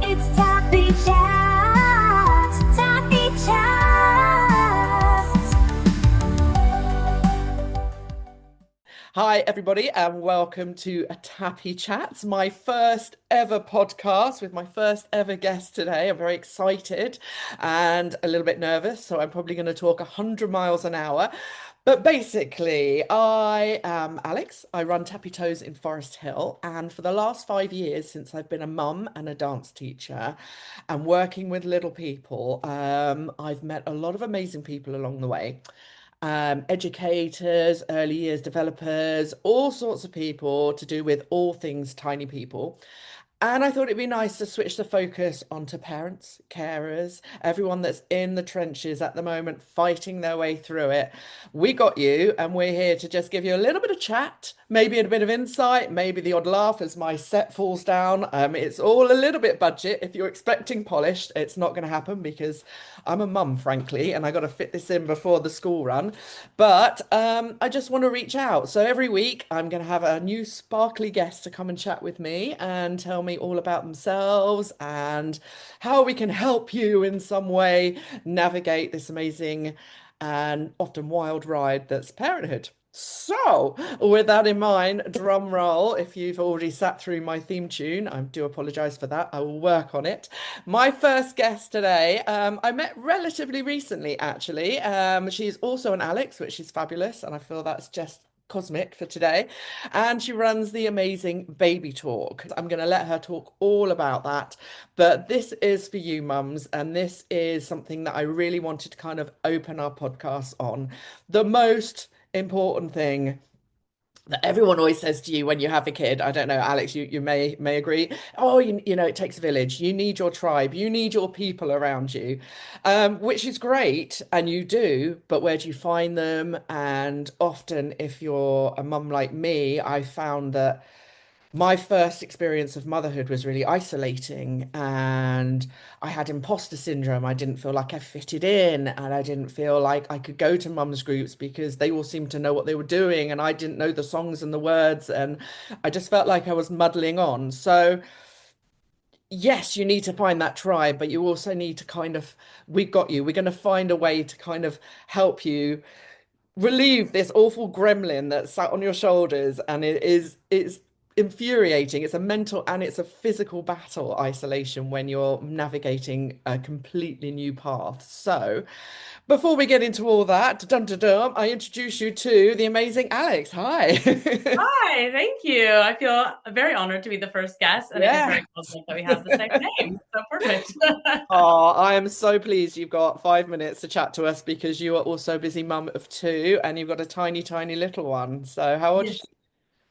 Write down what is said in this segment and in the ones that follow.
It's Tappy Chat. Tappy Chat. Hi, everybody, and welcome to a Tappy Chats, my first ever podcast with my first ever guest today. I'm very excited and a little bit nervous, so I'm probably going to talk 100 miles an hour. But basically, I am Alex. I run Tappy Toes in Forest Hill, and for the last 5 years, since I've been a mum and a dance teacher and working with little people, I've met a lot of amazing people along the way, educators, early years developers, all sorts of people to do with all things tiny people. And I thought it'd be nice to switch the focus onto parents, carers, everyone that's in the trenches at the moment, fighting their way through it. We got you, and we're here to just give you a little bit of chat, maybe a bit of insight, maybe the odd laugh as my set falls down. It's all a little bit budget. If you're expecting polished, it's not going to happen because I'm a mum, frankly, and I got to fit this in before the school run. But I just want to reach out. So every week, I'm going to have a new sparkly guest to come and chat with me and tell me all about themselves and how we can help you in some way navigate this amazing and often wild ride that's parenthood. So, with that in mind, drum roll. If you've already sat through my theme tune, I do apologise for that. I will work on it. My first guest today, I met relatively recently, actually. She's also an Alex, which is fabulous, and I feel that's just cosmic for today. And she runs the amazing Baby Talk. I'm going to let her talk all about that. But this is for you, mums, and this is something that I really wanted to kind of open our podcast on. The most important thing that everyone always says to you when you have a kid. I don't know, Alex, you may agree. Oh, you know, it takes a village. You need your tribe. You need your people around you, which is great, and you do. But where do you find them? And often, if you're a mum like me, I found that my first experience of motherhood was really isolating, and I had imposter syndrome. I didn't feel like I fitted in, and I didn't feel like I could go to mums groups because they all seemed to know what they were doing and I didn't know the songs and the words, and I just felt like I was muddling on. So yes, you need to find that tribe, but you also need to kind of, we got you. We're going to find a way to kind of help you relieve this awful gremlin that sat on your shoulders, and it's infuriating. It's a mental and it's a physical battle, isolation, when you're navigating a completely new path. So before we get into all that, dum dum dum, I introduce you to the amazing Alex. Hi. Hi, thank you. I feel very honored to be the first guest, and it is Yeah. very cosmic that we have the same name. So perfect. Oh, I am so pleased you've got 5 minutes to chat to us because you are also a busy mum of two and you've got a tiny, tiny little one. So how old is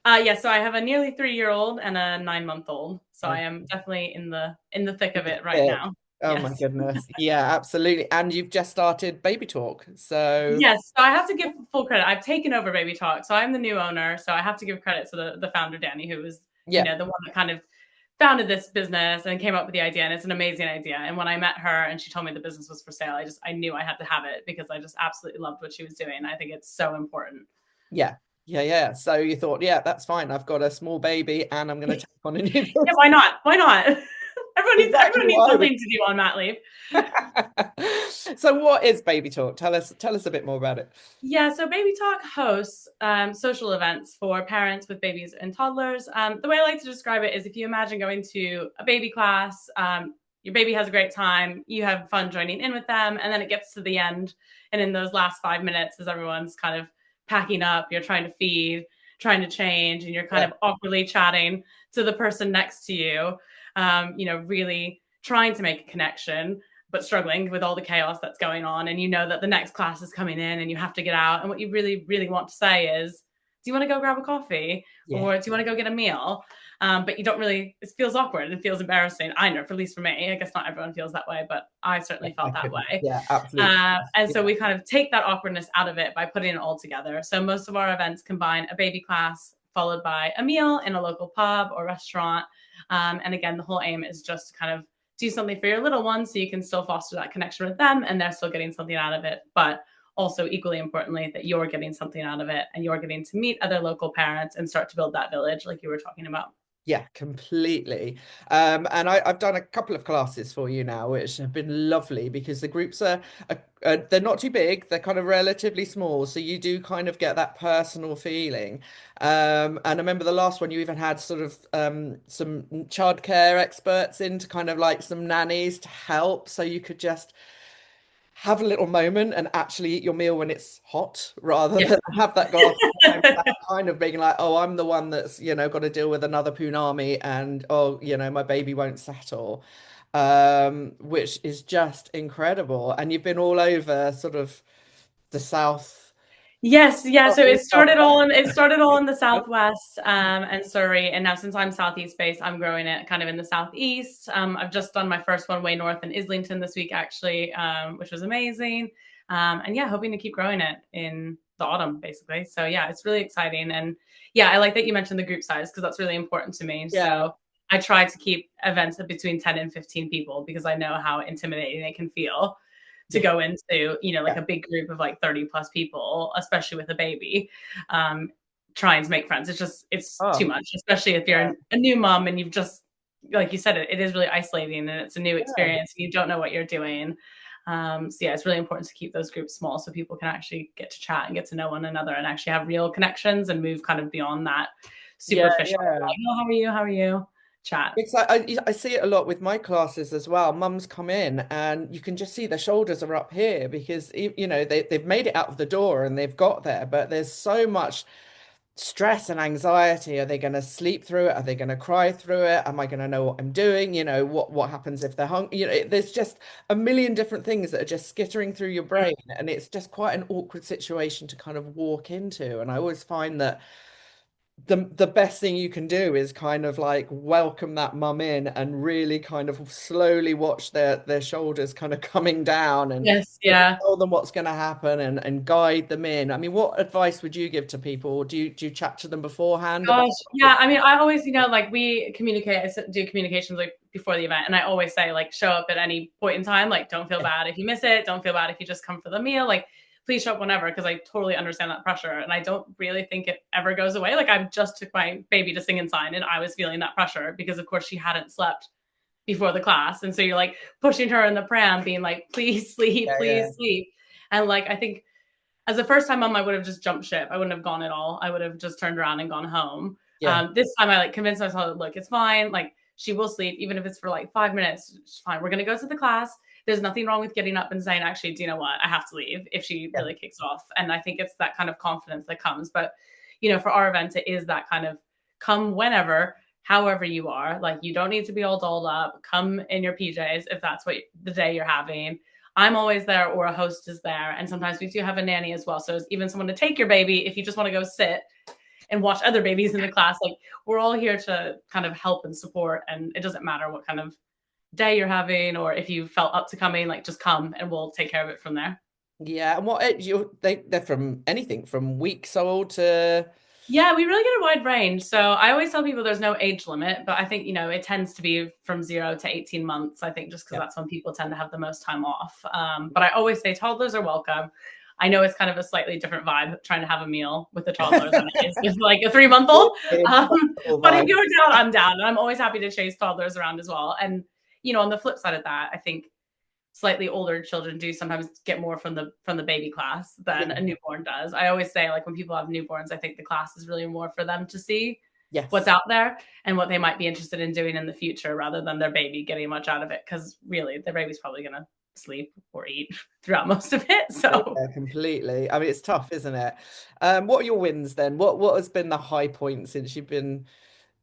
Yes. So I have a nearly 3-year-old and a 9-month-old. So she? I am definitely in the thick of it right Thick. now. Oh my Yes. goodness. Yeah, absolutely. And you've just started Baby Talk. So Yes. So I have to give full credit. I've taken over Baby Talk. So I'm the new owner. So I have to give credit to the founder, Danny, who was, yeah, the one that kind of founded this business and came up with the idea. And it's an amazing idea. And when I met her and she told me the business was for sale, I knew I had to have it because I just absolutely loved what she was doing. I think it's so important. yeah, yeah. So you thought, yeah, that's fine. I've got a small baby and I'm going to take on a new Yeah, business. why not? Why not? Exactly Everyone needs why something to do on mat leave. So what is Baby Talk? Tell us a bit more about it. Yeah, so Baby Talk hosts social events for parents with babies and toddlers. The way I like to describe it is if you imagine going to a baby class, your baby has a great time, you have fun joining in with them, and then it gets to the end. And in those last 5 minutes, as everyone's kind of packing up, you're trying to feed, trying to change, and you're kind Yeah, of awkwardly chatting to the person next to you, really trying to make a connection but struggling with all the chaos that's going on. And you know that the next class is coming in and you have to get out. And what you really, really want to say is, do you want to go grab a coffee yeah. or do you want to go get a meal? But you don't really, it feels awkward. It feels embarrassing. I know, for at least for me, I guess not everyone feels that way, but I certainly I felt that couldn't. way. Yeah, absolutely. And so Yeah, we kind of take that awkwardness out of it by putting it all together. So most of our events combine a baby class followed by a meal in a local pub or restaurant. And again, the whole aim is just to kind of do something for your little one so you can still foster that connection with them and they're still getting something out of it. But also, equally importantly, that you're getting something out of it and you're getting to meet other local parents and start to build that village like you were talking about. Yeah, completely. And I've done a couple of classes for you now, which have been lovely because the groups they're not too big, they're kind of relatively small, so you do kind of get that personal feeling. And I remember the last one you even had sort of some childcare experts in to kind of like some nannies to help, so you could just have a little moment and actually eat your meal when it's hot rather Yeah. than have that glass of wine without kind of being like, oh, I'm the one that's, got to deal with another punami and oh, my baby won't settle. Which is just incredible. And you've been all over sort of the south, Yes, yeah. So southeast, southwest. it started all in the southwest and Surrey, and now since I'm southeast based, I'm growing it kind of in the southeast. I've just done my first one way north in Islington this week, actually, which was amazing. And yeah, hoping to keep growing it in the autumn, basically. So yeah, it's really exciting, and yeah, I like that you mentioned the group size because that's really important to me. Yeah, So I try to keep events of between 10 and 15 people because I know how intimidating it can feel to yeah, go into, like yeah. a big group of like 30 plus people, especially with a baby, trying to make friends. It's too Oh, much, especially if you're yeah, a new mom and you've just, like you said, it is really isolating and it's a new yeah. experience. And you don't know what you're doing. So yeah, it's really important to keep those groups small so people can actually get to chat and get to know one another and actually have real connections and move kind of beyond that Yeah, superficial, yeah. like, oh, how are you? How are you? Chat. It's like I see it a lot with my classes as well. Mums come in and you can just see their shoulders are up here because they've made it out of the door and they've got there, but there's so much stress and anxiety. Are they going to sleep through it? Are they going to cry through it? Am I going to know what I'm doing? What happens if they're hungry? There's just a million different things that are just skittering through your brain, and it's just quite an awkward situation to kind of walk into. And I always find that the best thing you can do is kind of like welcome that mum in and really kind of slowly watch their shoulders kind of coming down and Yes, yeah. tell them what's going to happen and guide them in. I mean, what advice would you give to people? Do you chat to them beforehand about Gosh, yeah. I mean, I always, like we communicate, do communications like before the event, and I always say like show up at any point in time. Like, don't feel bad if you miss it. Don't feel bad if you just come for the meal. Like, please show up whenever because I totally understand that pressure, and I don't really think it ever goes away. Like, I just took my baby to Sing and Sign, and I was feeling that pressure because, of course, she hadn't slept before the class, and so you're like pushing her in the pram, being like, yeah, please yeah, sleep, and like I think as a first time mom, I would have just jumped ship. I wouldn't have gone at all. I would have just turned around and gone home. yeah, This time I like convinced myself, look, it's fine. Like she will sleep, even if it's for like 5 minutes. It's fine. We're going to go to the class. There's nothing wrong with getting up and saying, actually, do you know what? I have to leave if she yeah, really kicks off. And I think it's that kind of confidence that comes. But, for our event, it is that kind of come whenever, however you are. Like you don't need to be all dolled up. Come in your PJs if that's what the day you're having. I'm always there or a host is there. And sometimes we do have a nanny as well. So even someone to take your baby if you just want to go sit and watch other babies in the class. Like we're all here to kind of help and support. And it doesn't matter what kind of day you're having or if you felt up to coming, like just come and we'll take care of it from there. yeah. And what age they're from anything from weeks old to Yeah, we really get a wide range. So I always tell people there's no age limit, but I think, it tends to be from 0 to 18 months, I think, just because yeah, that's when people tend to have the most time off. But I always say toddlers are welcome. I know it's kind of a slightly different vibe trying to have a meal with a toddler than it is with like a 3-month-old. kids, Um, that whole but if vibe. you're down, I'm down. And I'm always happy to chase toddlers around as well. And, on the flip side of that, I think slightly older children do sometimes get more from the baby class than Yeah. a newborn does. I always say like when people have newborns, I think the class is really more for them to see what's Yes. out there and what they might be interested in doing in the future rather than their baby getting much out of it because really their baby's probably going to sleep or eat throughout most of it. So Yeah, completely. I mean, it's tough, isn't it? What are your wins then? What has been the high point since you've been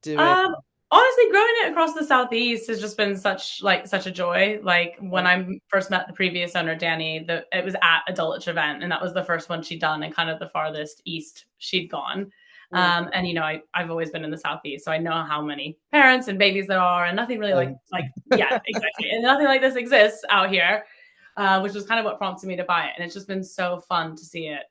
doing? Um, honestly, growing it across the Southeast has just been such a joy. Like when I first met the previous owner, Danny, it was at a Dulwich event, and that was the first one she'd done and kind of the farthest east she'd gone. Mm, And I've always been in the Southeast, so I know how many parents and babies there are, and nothing really same. like yeah, exactly, and nothing like this exists out here, which was kind of what prompted me to buy it. And it's just been so fun to see it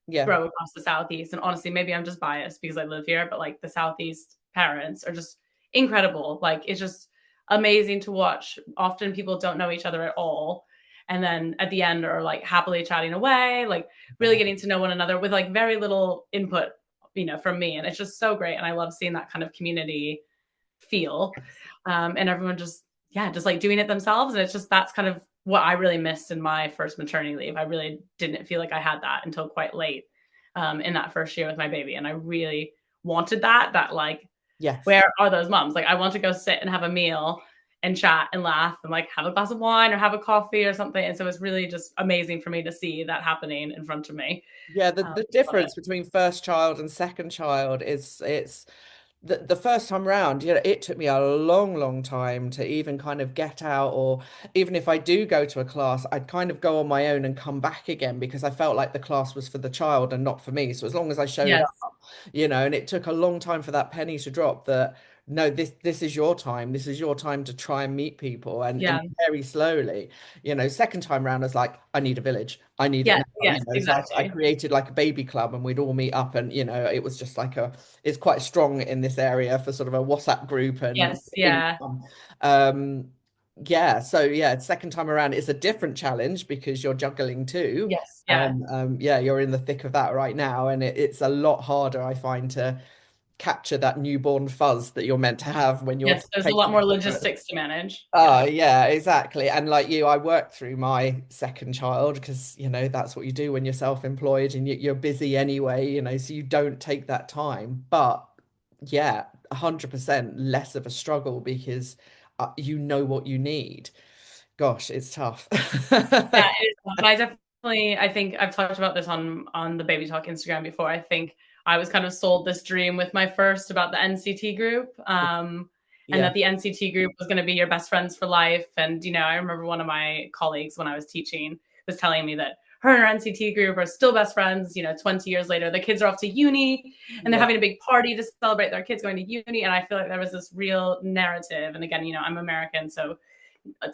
Yeah. grow across the Southeast. And honestly, maybe I'm just biased because I live here, but like the Southeast parents are just incredible. Like it's just amazing to watch. Often people don't know each other at all. And then at the end are like happily chatting away, like really getting to know one another with like very little input, from me. And it's just so great. And I love seeing that kind of community feel. And everyone just, yeah, just like doing it themselves. And it's just, that's kind of what I really missed in my first maternity leave. I really didn't feel like I had that until quite late in that first year with my baby. And I really wanted that like, Yes. where are those moms? Like, I want to go sit and have a meal and chat and laugh and like have a glass of wine or have a coffee or something. And so it's really just amazing for me to see that happening in front of me. Yeah, the, Um, the but difference between first child and second child is it's the first time round, you know, it took me a long, long time to even kind of get out, or even if I do go to a class, I'd kind of go on my own and come back again because I felt like the class was for the child and not for me. So as long as I showed yes, up, you know, and it took a long time for that penny to drop that no, this is your time. This is your time to try and meet people and yeah, very slowly. You know, second time round, I was like, I need a village. I need it yes, now, you yes, know. So I exactly. created like a baby club and we'd all meet up and, you know, it was just like it's quite strong in this area for sort of a WhatsApp group and Yes, yeah, income. Um, yeah, so yeah, second time around it's a different challenge because you're juggling too. yes, yeah, And yeah, you're in the thick of that right now, and it's a lot harder, I find, to capture that newborn fuzz that you're meant to have when you're yes. There's a lot taking. more logistics to manage. Oh, Yeah, yeah, exactly. And like you, I worked through my second child because, you know, that's what you do when you're self-employed and you're busy anyway, you know, so you don't take that time. But yeah, 100% less of a struggle because you know what you need. Gosh, it's tough. yeah, it is. But I definitely, I think I've talked about this on the Baby Talk Instagram before. I think I was kind of sold this dream with my first about the NCT group, and Yeah, that the NCT group was going to be your best friends for life. And you know, I remember one of my colleagues when I was teaching was telling me that her and her NCT group are still best friends. You know, 20 years later, the kids are off to uni and they're yeah, having a big party to celebrate their kids going to uni. And I feel like there was this real narrative. And again, you know, I'm American, so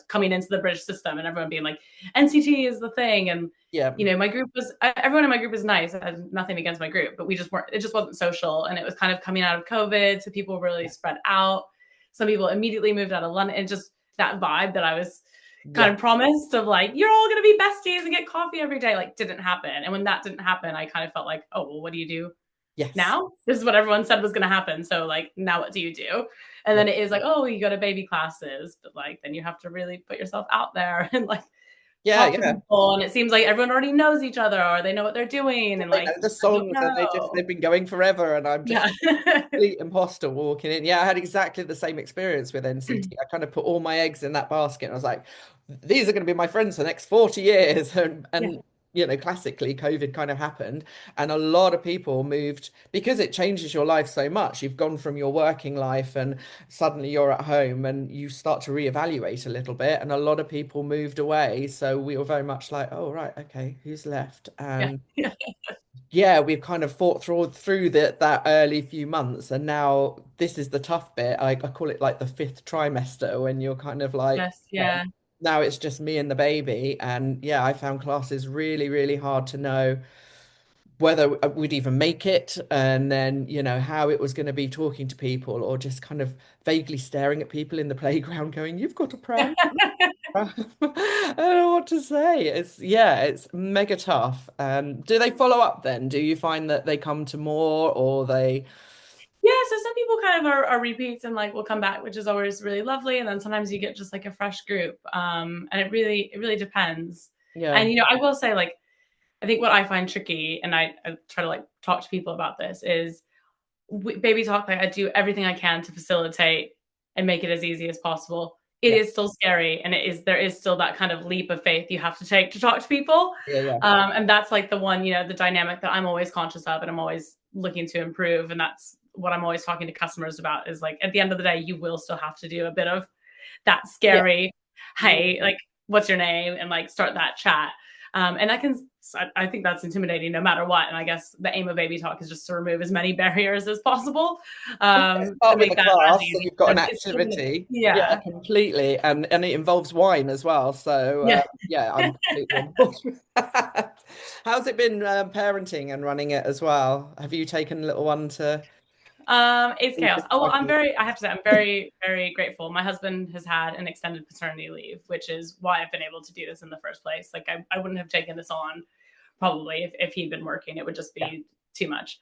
coming into the British system and everyone being like, NCT is the thing. And, yeah, you know, my group was, everyone in my group was nice. I had nothing against my group, but we just weren't, it just wasn't social. And it was kind of coming out of COVID. So people were really spread out. Some people immediately moved out of London, and just that vibe that I was kind yeah, of promised of like, you're all going to be besties and get coffee every day, like didn't happen. And when that didn't happen, I kind of felt like, oh, well, what do you do yes, now? This is what everyone said was going to happen. So like, now what do you do? And yeah, then it is like, oh, you go to baby classes, but like, then you have to really put yourself out there and like yeah, talk to yeah. people. And it seems like everyone already knows each other or they know what they're doing. And They know like, the I don't songs and know. they've been going forever, and I'm just Yeah. complete imposter walking in. Yeah, I had exactly the same experience with NCT. I kind of put all my eggs in that basket. And I was like, these are going to be my friends for the next 40 years. And Yeah. you know, classically, COVID kind of happened, and a lot of people moved because it changes your life so much. You've gone from your working life, and suddenly you're at home, and you start to reevaluate a little bit. And a lot of people moved away, so we were very much like, oh right, okay, who's left? Yeah. And Yeah. yeah, we've kind of fought through that early few months, and now this is the tough bit. I call it like the fifth trimester when you're kind of like, Yes. okay, Yeah. now it's just me and the baby. And yeah, I found classes really, really hard to know whether we'd even make it, and then, you know, how it was going to be talking to people, or just kind of vaguely staring at people in the playground going, you've got a pram. I don't know what to say. It's yeah, it's mega tough. Do they follow up then? Do you find that they come to more, or they? Yeah, so some people kind of are repeats and like will come back, which is always really lovely. And then sometimes you get just like a fresh group. And it really depends. Yeah, And you know, I will say like I think what I find tricky, and I try to like talk to people about this, is baby talk. Like I do everything I can to facilitate and make it as easy as possible. It yeah, is still scary, and there is still that kind of leap of faith you have to take to talk to people. yeah, yeah, And that's like the one, you know, the dynamic that I'm always conscious of, and I'm always looking to improve. And that's what I'm always talking to customers about. Is like at the end of the day, you will still have to do a bit of that yeah. scary, hey, like, what's your name? And like start that chat. And I think that's intimidating no matter what. And I guess the aim of Baby Talk is just to remove as many barriers as possible to Start with make a that as class, so easy. you've got an It's still gonna, activity. Yeah, yeah, completely, and it involves wine as well. So yeah. yeah, I'm completely on board with that. How's it been parenting and running it as well? Have you taken a little one to? It's chaos. Oh, well, I have to say, I'm very, very grateful. My husband has had an extended paternity leave, which is why I've been able to do this in the first place. Like, I wouldn't have taken this on probably if he'd been working. It would just Yeah, be too much.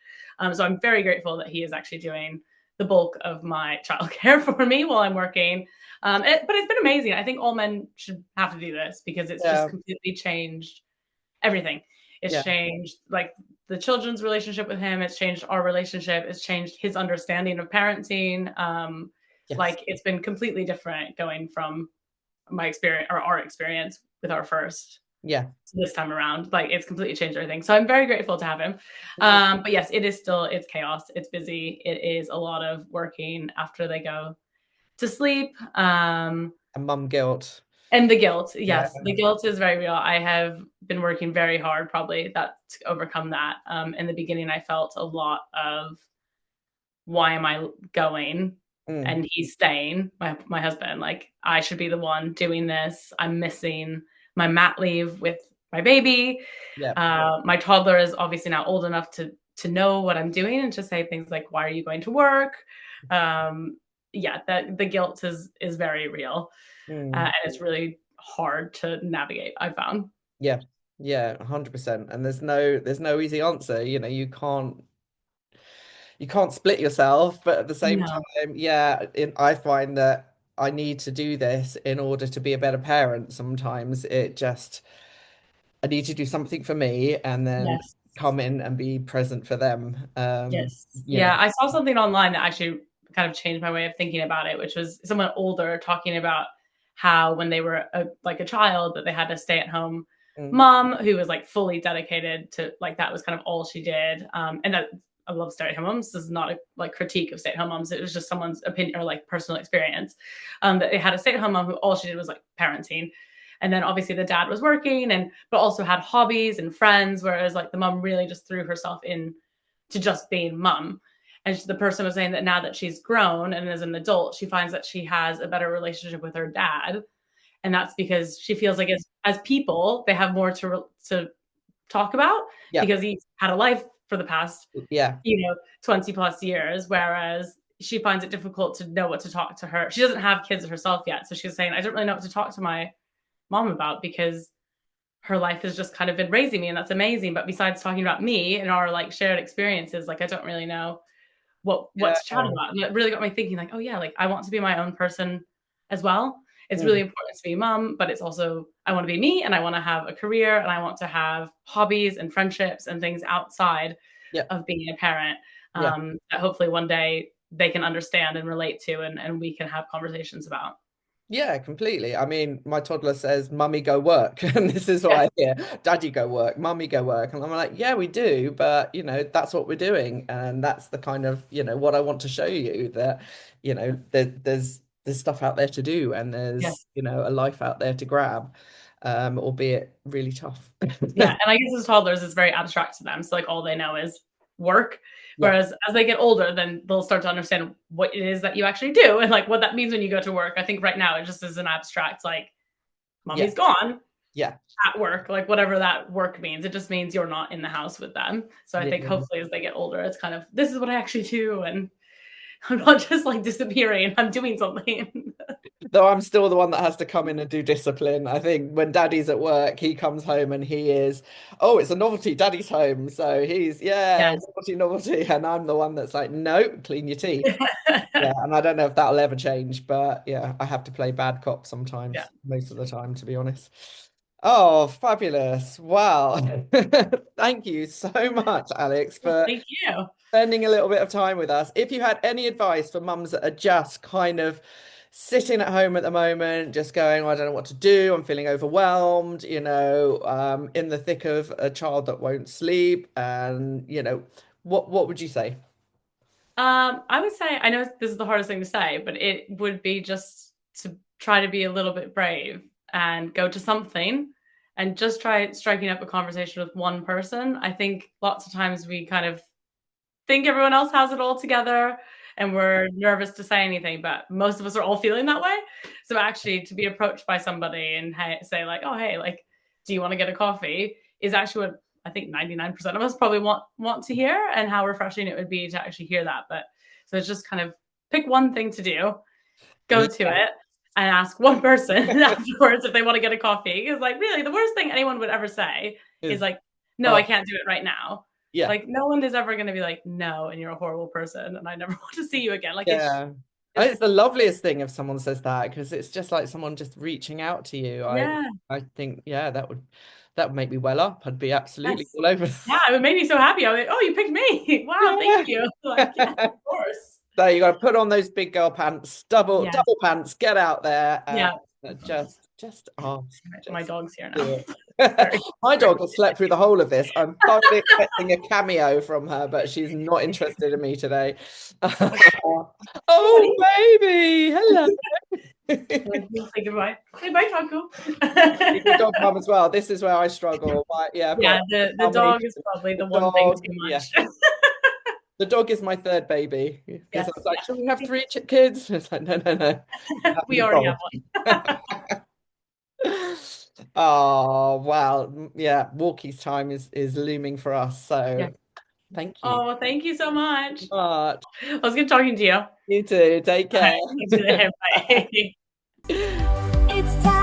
So I'm very grateful that he is actually doing the bulk of my childcare for me while I'm working. But it's been amazing. I think all men should have to do this because it's just Yeah. completely changed everything. It's Yeah. changed like the children's relationship with him. It's changed our relationship. It's changed his understanding of parenting. Yes. Like it's been completely different going from my experience or our experience with our first Yeah. to this time around. Like it's completely changed everything. So I'm very grateful to have him. Mm. But yes, it is still it's chaos. It's busy. It is a lot of working after they go to sleep. And mum guilt. And the guilt, Yeah. yes, the guilt is very real. I have been working very hard, probably that to overcome that. In the beginning, I felt a lot of why am I going, Mm. and he's staying. My husband, like I should be the one doing this. I'm missing my mat leave with my baby. Yeah. My toddler is obviously now old enough to know what I'm doing and to say things like, "Why are you going to work?" Yeah, that the guilt is very real. Mm. And it's really hard to navigate, I found. Yeah. Yeah, 100%. And there's no easy answer. You can't split yourself, but at the same No. time, yeah, I find that I need to do this in order to be a better parent. Sometimes I need to do something for me and then Yes. come in and be present for them. Yes. You know, Yeah, I saw something online that actually kind of changed my way of thinking about it, which was someone older talking about how when they were like a child that they had a stay-at-home mm, mom who was like fully dedicated to like that was kind of all she did. And that I love stay-at-home moms. This is not a like critique of stay-at-home moms. It was just someone's opinion or like personal experience. That they had a stay-at-home mom who all she did was like parenting. And then obviously the dad was working and but also had hobbies and friends, whereas like the mom really just threw herself in to just being mom. And the person was saying that now that she's grown and is an adult, she finds that she has a better relationship with her dad. And that's because she feels like as people, they have more to talk about yeah, because he's had a life for the past, yeah, 20 plus years. Whereas she finds it difficult to know what to talk to her. She doesn't have kids herself yet. So she's saying, I don't really know what to talk to my mom about because her life has just kind of been raising me and that's amazing. But besides talking about me and our like shared experiences, like I don't really know what to chat yeah. about. And it really got me thinking, like, oh yeah, like I want to be my own person as well. It's Mm, really important to be mom, but it's also I want to be me and I want to have a career and I want to have hobbies and friendships and things outside yeah, of being a parent yeah. that hopefully one day they can understand and relate to and we can have conversations about. Yeah, completely. I mean, my toddler says, "Mummy, go work," and this is what Yeah. I hear: "Daddy, go work. Mummy, go work." And I'm like, "Yeah, we do, but that's what we're doing, and that's the kind of what I want to show you that there's stuff out there to do, and there's Yes. a life out there to grab, albeit really tough." Yeah, and I guess as toddlers, it's very abstract to them. So like all they know is work. Yeah, Whereas as they get older, then they'll start to understand what it is that you actually do and like what that means when you go to work. I think right now it just is an abstract like yeah, mommy's gone yeah, at work, like whatever that work means. It just means you're not in the house with them. So I think yeah. hopefully as they get older, it's kind of this is what I actually do and I'm not just like disappearing. I'm doing something. Though I'm still the one that has to come in and do discipline. I think when Daddy's at work, he comes home and he is, oh, it's a novelty. Daddy's home, so he's yeah, Yes. novelty, novelty, and I'm the one that's like, no, clean your teeth. Yeah, and I don't know if that'll ever change, but yeah, I have to play bad cop Yeah. sometimes, most of the time, to be honest. Oh, fabulous. Wow. Thank you so much, Alex, Well, for thank you. spending a little bit of time with us. If you had any advice for mums that are just kind of sitting at home at the moment, just going, "Oh, I don't know what to do. I'm feeling overwhelmed, in the thick of a child that won't sleep," and what would you say? I would say I know this is the hardest thing to say, but it would be just to try to be a little bit brave and go to something and just try striking up a conversation with one person. I think lots of times we kind of think everyone else has it all together and we're nervous to say anything, but most of us are all feeling that way. So actually to be approached by somebody and say like, "Oh, hey, like do you want to get a coffee?" is actually what I think 99% of us probably want to hear and how refreshing it would be to actually hear that. But so it's just kind of pick one thing to do, go to Yeah, it and ask one person afterwards if they want to get a coffee. Because like really the worst thing anyone would ever say is is like, "No, I oh can't do it right now." Yeah. Like, no one is ever going to be like, no, and you're a horrible person, and I never want to see you again. Like, Yeah. It's the loveliest thing if someone says that, because it's just like someone just reaching out to you. yeah, I think, yeah, that would make me well up. I'd be absolutely yes, all over. yeah, it made me so happy. I was like, oh, you picked me. Wow, thank you. Like, yeah, Yeah. of course. So you got to put on those big girl pants, double Yes, pants, get out there, and yeah. My just dog's here now. do Very it. My sorry. dog has slept through the whole of this. I'm totally expecting a cameo from her, but she's not interested in me today. Oh, baby, hello. We'll say goodbye. Say bye, Taco. She's a dog mum as well. This is where I struggle. Yeah, I've got the dog is probably the one thing too much. Yeah. The dog is my third baby. Because Yes, I was like, should we have 3 kids? It's like, no. We already have one. Oh, wow. Yeah, walkies time is looming for us. So Yeah. thank you Oh, thank you so much. much. I was good talking to you. You too. Take care. All right, see you later. Bye. It's time.